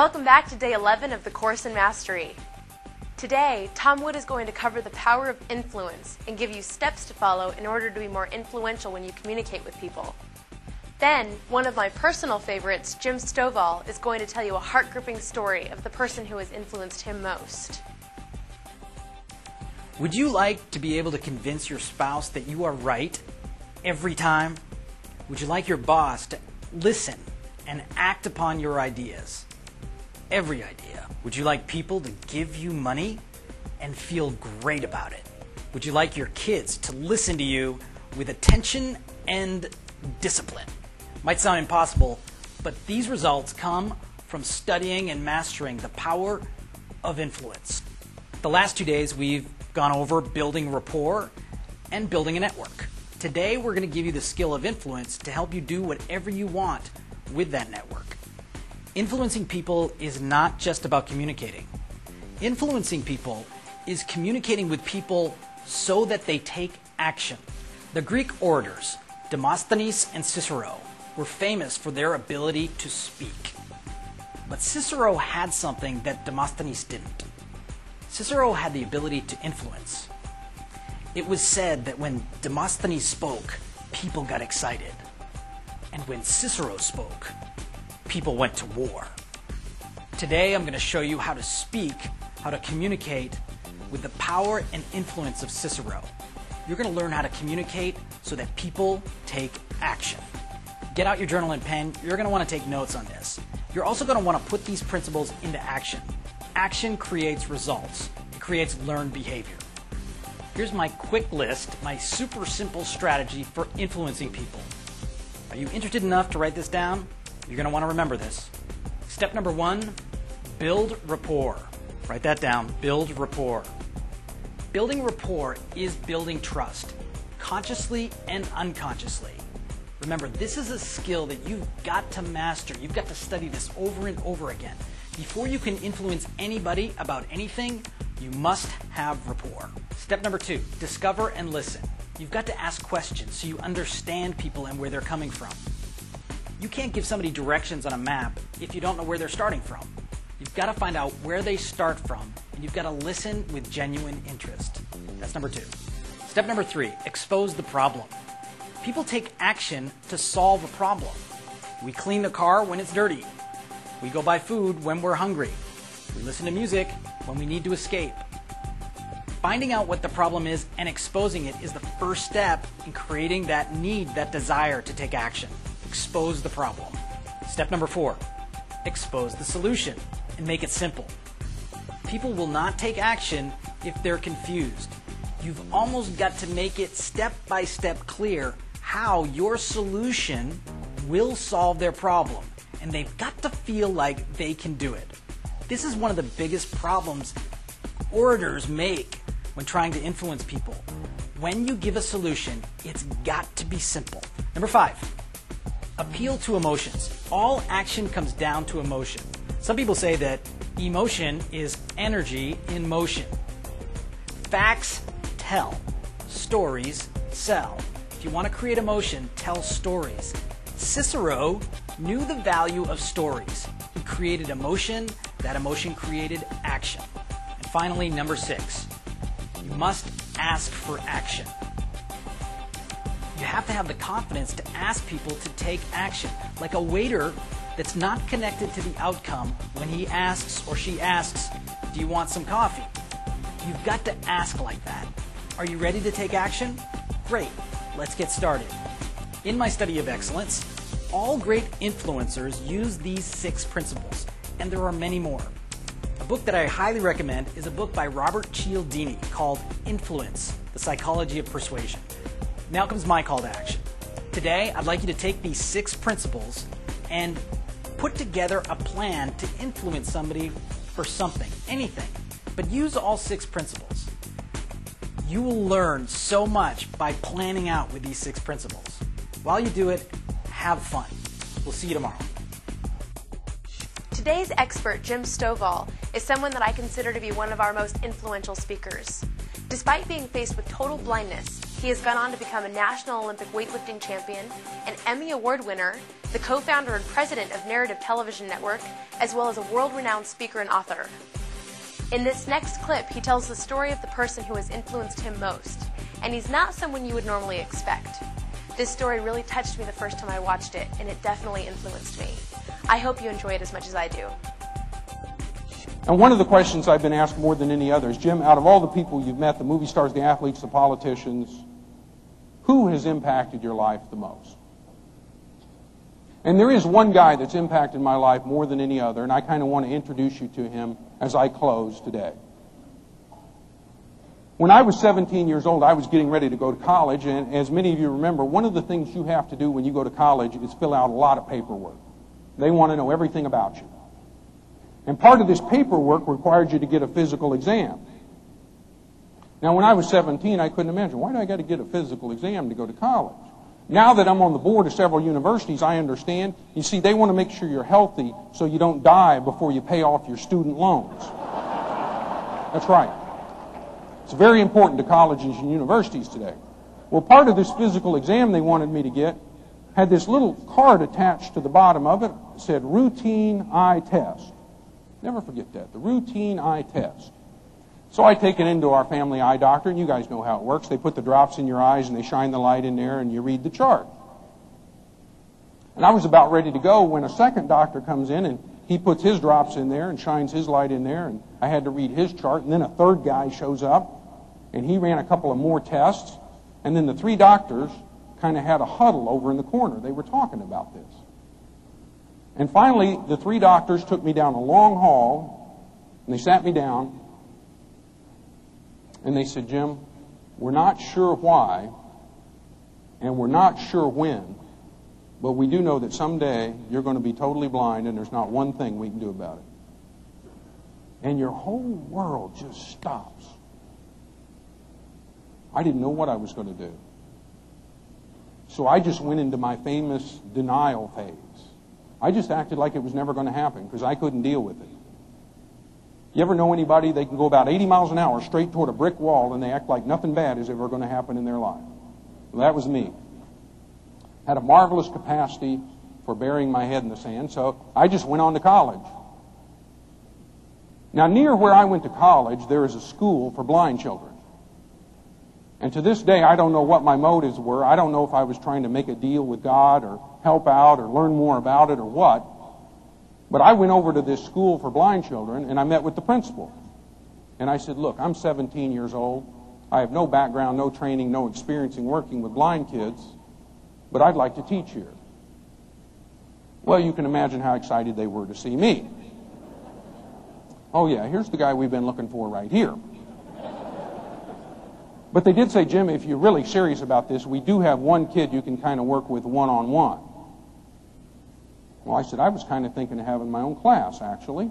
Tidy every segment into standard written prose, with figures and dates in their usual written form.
Welcome back to day 11 of the course in Mastery. Today, Tom Wood is going to cover the power of influence and give you steps to follow in order to be more influential when you communicate with people. Then, one of my personal favorites, Jim Stovall, is going to tell you a heart-gripping story of the person who has influenced him most. Would you like to be able to convince your spouse that you are right every time? Would you like your boss to listen and act upon your ideas? Every idea. Would you like people to give you money and feel great about it? Would you like your kids to listen to you with attention and discipline? Might sound impossible, but these results come from studying and mastering the power of influence. The last 2 days we've gone over building rapport and building a network. Today we're going to give you the skill of influence to help you do whatever you want with that network. Influencing people is not just about communicating. Influencing people is communicating with people so that they take action. The Greek orators, Demosthenes and Cicero, were famous for their ability to speak. But Cicero had something that Demosthenes didn't. Cicero had the ability to influence. It was said that when Demosthenes spoke, people got excited. And when Cicero spoke, people went to war. Today I'm going to show you how to speak, how to communicate with the power and influence of Cicero. You're going to learn how to communicate so that people take action. Get out your journal and pen. You're going to want to take notes on this. You're also going to want to put these principles into action. Action creates results. It creates learned behavior. Here's my quick list, my super simple strategy for influencing people. Are you interested enough to write this down? You're going to want to remember this. Step number 1, build rapport. Write that down, build rapport. Building rapport is building trust, consciously and unconsciously. Remember, this is a skill that you've got to master. You've got to study this over and over again. Before you can influence anybody about anything, you must have rapport. Step number 2, discover and listen. You've got to ask questions so you understand people and where they're coming from. You can't give somebody directions on a map if you don't know where they're starting from. You've got to find out where they start from, and you've got to listen with genuine interest. That's number 2. Step number 3, expose the problem. People take action to solve a problem. We clean the car when it's dirty. We go buy food when we're hungry. We listen to music when we need to escape. Finding out what the problem is and exposing it is the first step in creating that need, that desire to take action. Expose the problem. Step number 4, expose the solution and make it simple. People will not take action if they're confused. You've almost got to make it step by step clear how your solution will solve their problem, and they've got to feel like they can do it. This is one of the biggest problems orators make when trying to influence people. When you give a solution, it's got to be simple. Number 5, appeal to emotions. All action comes down to emotion. Some people say that emotion is energy in motion. Facts tell. Stories sell. If you want to create emotion, tell stories. Cicero knew the value of stories. He created emotion. That emotion created action. And finally, number 6, you must ask for action. You have to have the confidence to ask people to take action. Like a waiter that's not connected to the outcome when he asks or she asks, do you want some coffee? You've got to ask like that. Are you ready to take action? Great, let's get started. In my study of excellence, all great influencers use these 6 principles, and there are many more. A book that I highly recommend is a book by Robert Cialdini called Influence, The Psychology of Persuasion. Now comes my call to action. Today, I'd like you to take these 6 principles and put together a plan to influence somebody for something, anything, but use all 6 principles. You will learn so much by planning out with these 6 principles. While you do it, have fun. We'll see you tomorrow. Today's expert, Jim Stovall, is someone that I consider to be one of our most influential speakers. Despite being faced with total blindness, He has gone on to become a National Olympic weightlifting champion, an Emmy Award winner, the co-founder and president of Narrative Television Network, as well as a world-renowned speaker and author. In this next clip, he tells the story of the person who has influenced him most, and he's not someone you would normally expect. This story really touched me the first time I watched it, and it definitely influenced me. I hope you enjoy it as much as I do. And one of the questions I've been asked more than any others, Jim, out of all the people you've met, the movie stars, the athletes, the politicians, who has impacted your life the most? And there is one guy that's impacted my life more than any other, and I kind of want to introduce you to him as I close today. When I was 17 years old, I was getting ready to go to college, and as many of you remember, one of the things you have to do when you go to college is fill out a lot of paperwork. They want to know everything about you. And part of this paperwork required you to get a physical exam. Now, when I was 17, I couldn't imagine, why do I got to get a physical exam to go to college? Now that I'm on the board of several universities, I understand. You see, they want to make sure you're healthy so you don't die before you pay off your student loans. That's right. It's very important to colleges and universities today. Well, part of this physical exam they wanted me to get had this little card attached to the bottom of it. It said, routine eye test. Never forget that, the routine eye test. So I take it into our family eye doctor, and you guys know how it works. They put the drops in your eyes, and they shine the light in there, and you read the chart. And I was about ready to go when a second doctor comes in, and he puts his drops in there and shines his light in there, and I had to read his chart. And then a third guy shows up, and he ran a couple of more tests. And then the three doctors kind of had a huddle over in the corner. They were talking about this. And finally, the three doctors took me down a long hall, and they sat me down, and they said, Jim, we're not sure why, and we're not sure when, but we do know that someday you're going to be totally blind, and there's not one thing we can do about it. And your whole world just stops. I didn't know what I was going to do. So I just went into my famous denial phase. I just acted like it was never going to happen because I couldn't deal with it. You ever know anybody, they can go about 80 miles an hour straight toward a brick wall and they act like nothing bad is ever going to happen in their life? Well, that was me. Had a marvelous capacity for burying my head in the sand, so I just went on to college. Now, near where I went to college, there is a school for blind children. And to this day, I don't know what my motives were. I don't know if I was trying to make a deal with God or help out or learn more about it or what. But I went over to this school for blind children, and I met with the principal. And I said, look, I'm 17 years old. I have no background, no training, no experience in working with blind kids, but I'd like to teach here. Well, you can imagine how excited they were to see me. Oh, yeah, here's the guy we've been looking for right here. But they did say, Jim, if you're really serious about this, we do have one kid you can kind of work with one-on-one. Well, I said, I was kind of thinking of having my own class, actually.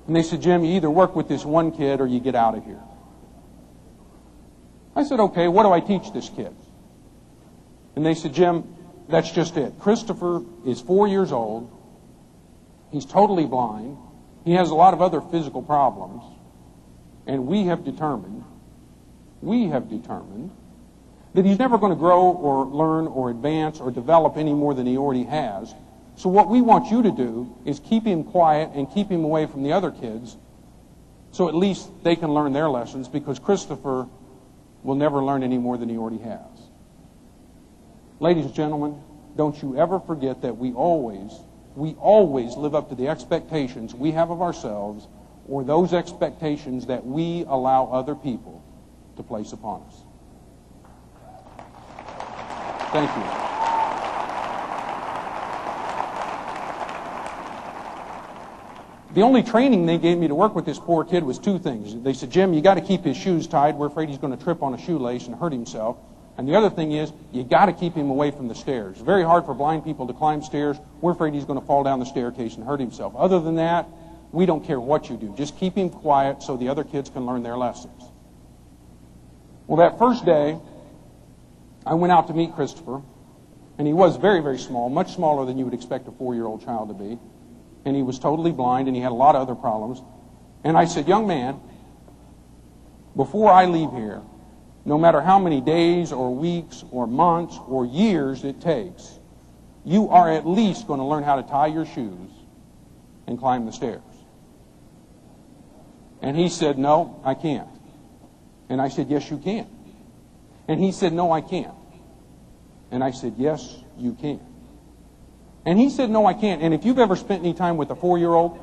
And they said, Jim, you either work with this one kid or you get out of here. I said, okay, what do I teach this kid? And they said, Jim, that's just it. Christopher is 4 years old. He's totally blind. He has a lot of other physical problems. And we have determined that he's never going to grow or learn or advance or develop any more than he already has. So what we want you to do is keep him quiet and keep him away from the other kids so at least they can learn their lessons, because Christopher will never learn any more than he already has. Ladies and gentlemen, don't you ever forget that we always live up to the expectations we have of ourselves, or those expectations that we allow other people to place upon us. Thank you. The only training they gave me to work with this poor kid was two things. They said, Jim, you got to keep his shoes tied. We're afraid he's going to trip on a shoelace and hurt himself. And the other thing is, you got to keep him away from the stairs. It's very hard for blind people to climb stairs. We're afraid he's going to fall down the staircase and hurt himself. Other than that, we don't care what you do. Just keep him quiet so the other kids can learn their lessons. Well, that first day, I went out to meet Christopher, and he was very, very small, much smaller than you would expect a 4-year-old child to be. And he was totally blind, and he had a lot of other problems. And I said, young man, before I leave here, no matter how many days or weeks or months or years it takes, you are at least going to learn how to tie your shoes and climb the stairs. And he said, no, I can't. And I said, yes, you can. And he said, no, I can't. And I said, yes, you can. And he said, no, I can't. And if you've ever spent any time with a 4-year-old,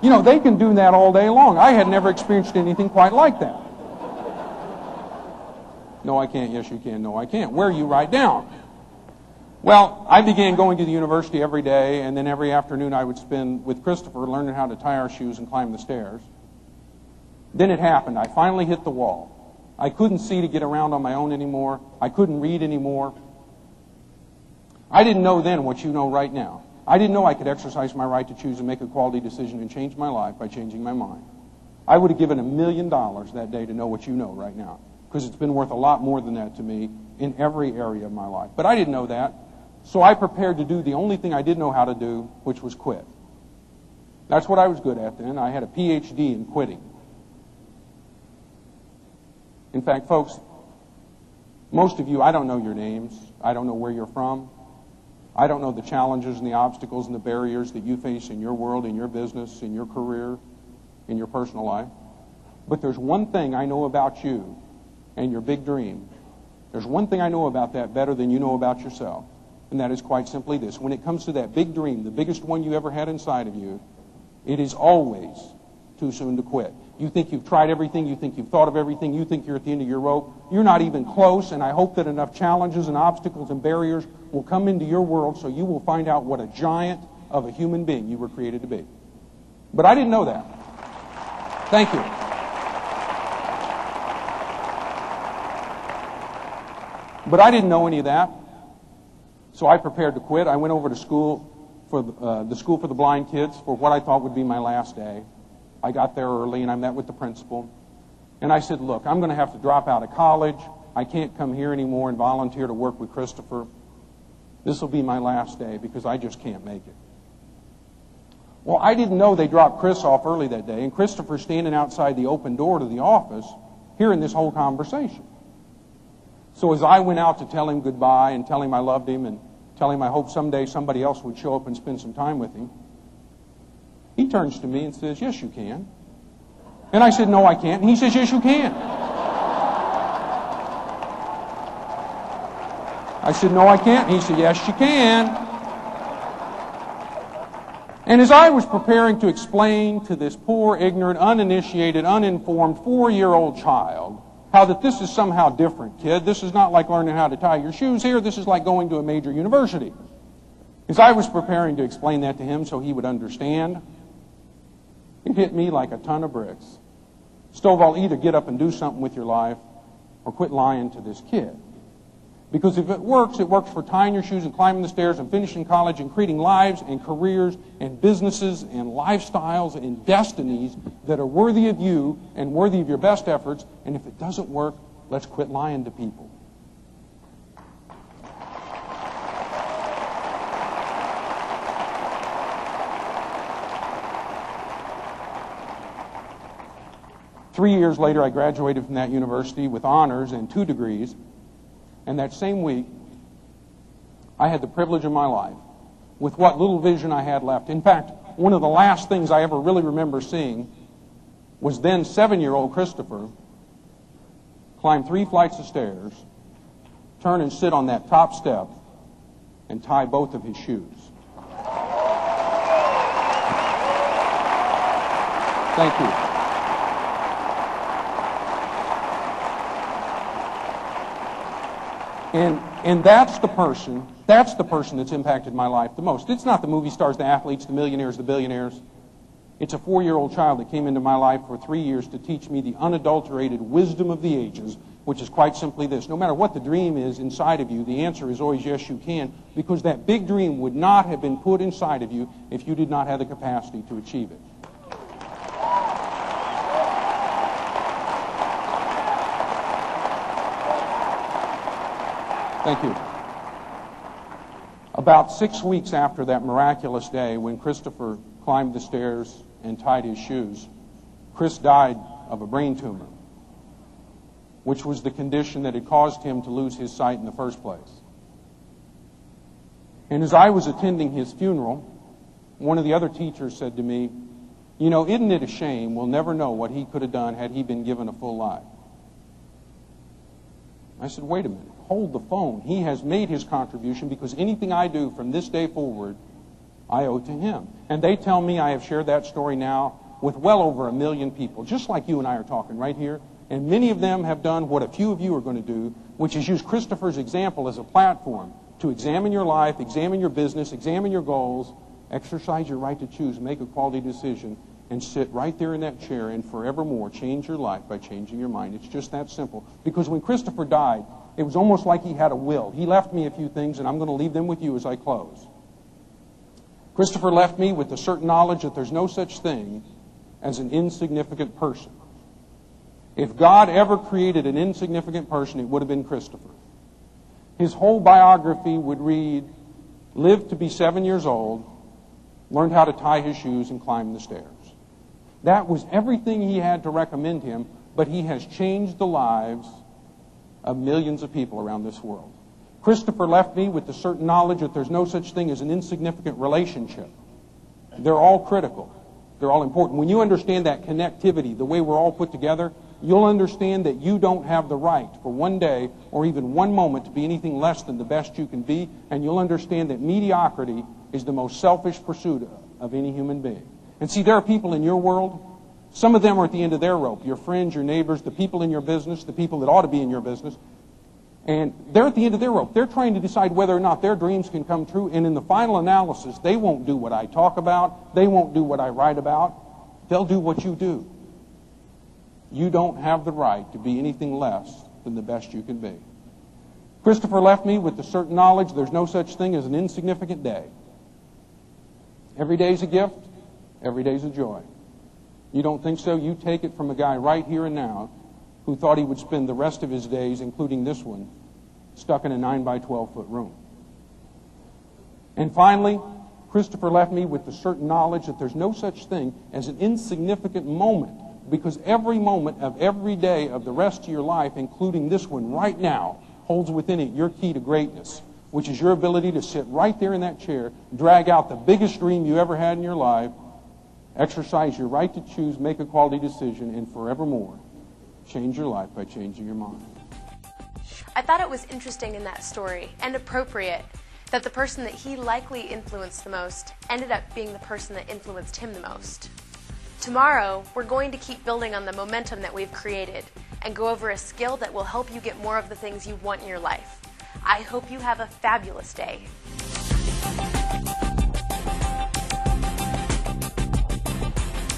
you know, they can do that all day long. I had never experienced anything quite like that. No, I can't. Yes, you can. No, I can't. Where are you? Right down. Well, I began going to the university every day, and then every afternoon I would spend with Christopher learning how to tie our shoes and climb the stairs. Then it happened. I finally hit the wall. I couldn't see to get around on my own anymore. I couldn't read anymore. I didn't know then what you know right now. I didn't know I could exercise my right to choose and make a quality decision and change my life by changing my mind. I would have given $1 million that day to know what you know right now, because it's been worth a lot more than that to me in every area of my life. But I didn't know that, so I prepared to do the only thing I did know how to do, which was quit. That's what I was good at then. I had a PhD in quitting. In fact, folks, most of you, I don't know your names. I don't know where you're from. I don't know the challenges and the obstacles and the barriers that you face in your world, in your business, in your career, in your personal life. But there's one thing I know about you and your big dream. There's one thing I know about that better than you know about yourself. And that is quite simply this. When it comes to that big dream, the biggest one you ever had inside of you, it is always too soon to quit. You think you've tried everything, you think you've thought of everything, you think you're at the end of your rope. You're not even close, and I hope that enough challenges and obstacles and barriers will come into your world so you will find out what a giant of a human being you were created to be. But I didn't know that. Thank you. But I didn't know any of that. So I prepared to quit. I went over to school for the School for the Blind Kids for what I thought would be my last day. I got there early and I met with the principal. And I said, look, I'm going to have to drop out of college. I can't come here anymore and volunteer to work with Christopher. This will be my last day because I just can't make it. Well, I didn't know they dropped Chris off early that day, and Christopher's standing outside the open door to the office hearing this whole conversation. So as I went out to tell him goodbye and tell him I loved him and tell him I hope someday somebody else would show up and spend some time with him, he turns to me and says, yes, you can. And I said, no, I can't. And he says, yes, you can. I said, no, I can't. And he said, yes, you can. And as I was preparing to explain to this poor, ignorant, uninitiated, uninformed 4-year-old child how that this is somehow different, kid. This is not like learning how to tie your shoes here. This is like going to a major university. As I was preparing to explain that to him so he would understand, it hit me like a ton of bricks. Stovall, either get up and do something with your life or quit lying to this kid. Because if it works for tying your shoes and climbing the stairs and finishing college and creating lives and careers and businesses and lifestyles and destinies that are worthy of you and worthy of your best efforts. And if it doesn't work, let's quit lying to people. Three years later, I graduated from that university with honors and 2 degrees. And that same week, I had the privilege of my life, with what little vision I had left. In fact, one of the last things I ever really remember seeing was then 7-year-old Christopher climb 3 flights of stairs, turn and sit on that top step, and tie both of his shoes. Thank you. And that's the person that's impacted my life the most. It's not the movie stars, the athletes, the millionaires, the billionaires. It's a 4-year-old child that came into my life for 3 years to teach me the unadulterated wisdom of the ages, which is quite simply this. No matter what the dream is inside of you, the answer is always yes, you can, because that big dream would not have been put inside of you if you did not have the capacity to achieve it. Thank you. About 6 weeks after that miraculous day when Christopher climbed the stairs and tied his shoes, Chris died of a brain tumor, which was the condition that had caused him to lose his sight in the first place. And as I was attending his funeral, one of the other teachers said to me, "You know, isn't it a shame we'll never know what he could have done had he been given a full life?" I said, "Wait a minute, hold the phone. He has made his contribution because anything I do from this day forward, I owe to him." And they tell me I have shared that story now with well over 1 million people, just like you and I are talking right here. And many of them have done what a few of you are going to do, which is use Christopher's example as a platform to examine your life, examine your business, examine your goals, exercise your right to choose, make a quality decision, and sit right there in that chair and forevermore change your life by changing your mind. It's just that simple. Because when Christopher died, it was almost like he had a will. He left me a few things, and I'm going to leave them with you as I close. Christopher left me with the certain knowledge that there's no such thing as an insignificant person. If God ever created an insignificant person, it would have been Christopher. His whole biography would read, lived to be 7 years old, learned how to tie his shoes and climb the stairs. That was everything he had to recommend him, but he has changed the lives of millions of people around this world. Christopher left me with the certain knowledge that there's no such thing as an insignificant relationship. They're all critical. They're all important. When you understand that connectivity, the way we're all put together, you'll understand that you don't have the right for one day or even one moment to be anything less than the best you can be, and you'll understand that mediocrity is the most selfish pursuit of any human being. And see, there are people in your world, some of them are at the end of their rope, your friends, your neighbors, the people in your business, the people that ought to be in your business, and they're at the end of their rope. They're trying to decide whether or not their dreams can come true, and in the final analysis, they won't do what I talk about, they won't do what I write about, they'll do what you do. You don't have the right to be anything less than the best you can be. Christopher left me with the certain knowledge there's no such thing as an insignificant day. Every day's a gift, every day's a joy. You don't think so? You take it from a guy right here and now who thought he would spend the rest of his days, including this one, stuck in a 9 by 12-foot room. And finally, Christopher left me with the certain knowledge that there's no such thing as an insignificant moment, because every moment of every day of the rest of your life, including this one right now, holds within it your key to greatness, which is your ability to sit right there in that chair, drag out the biggest dream you ever had in your life, exercise your right to choose, make a quality decision, and forevermore change your life by changing your mind. I thought it was interesting in that story, and appropriate, that the person that he likely influenced the most ended up being the person that influenced him the most. Tomorrow, we're going to keep building on the momentum that we've created and go over a skill that will help you get more of the things you want in your life. I hope you have a fabulous day.